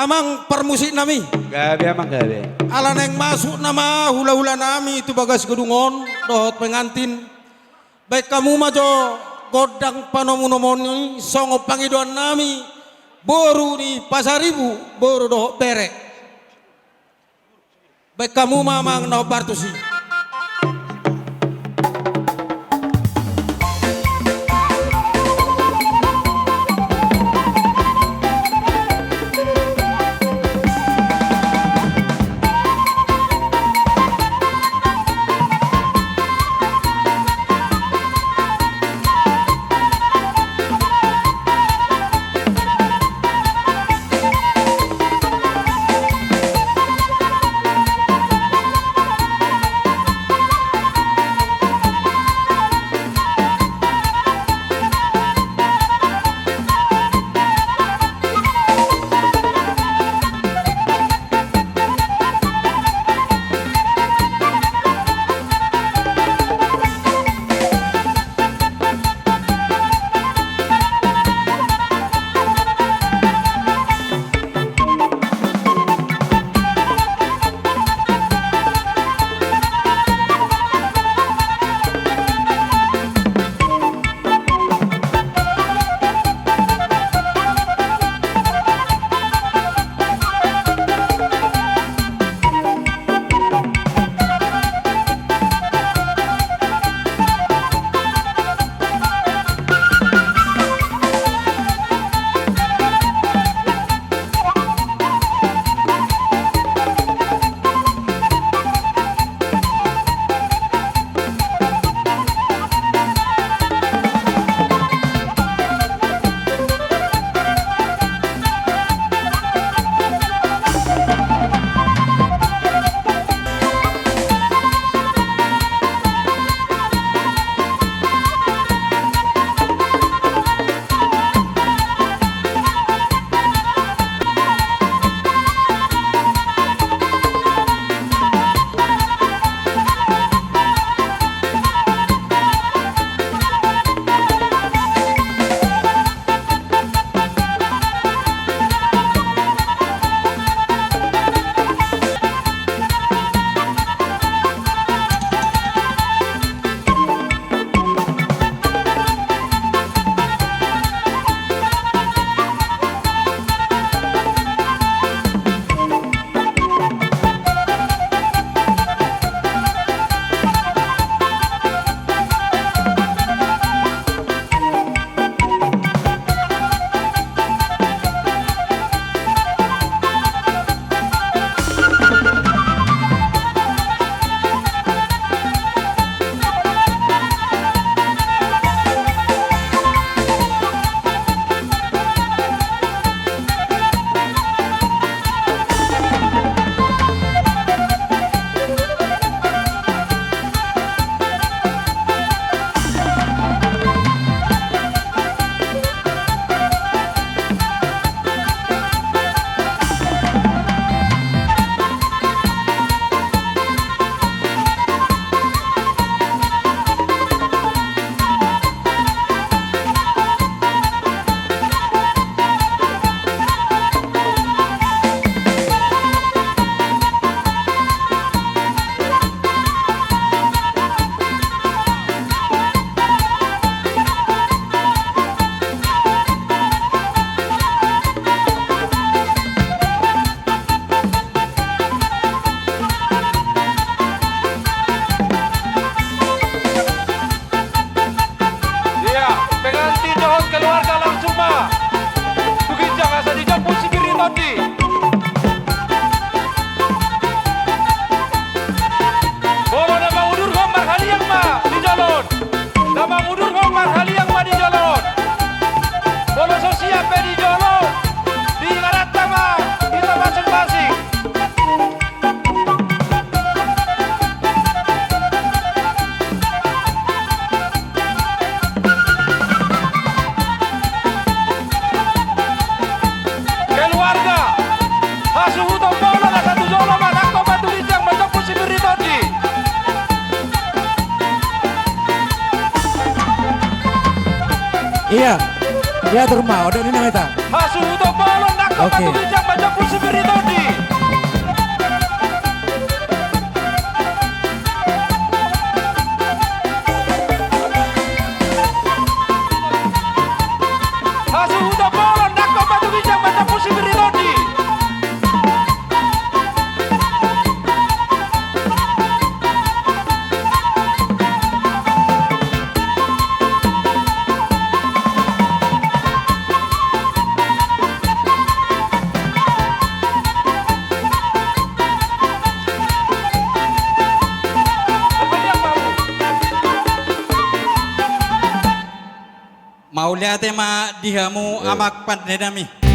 amang permusik nami. Gabe amang gabe. Ala neng masuk nama hula-hula nami itu bagas gedungon dohot pengantin. Baik kamu majo godang panomunomoni songo pangidoan nami boru di pasar ibu boru dohot berek. Baik kamu mamang no bartusi. Iya, dia rumah, udah ini namanya. Hasuto Polo nak Oke. Baca pusi beritodi. Hasil udah bolon nak kau batu bijak baca pusi beritodi. Mau lihat tema dihamu amak pandedami.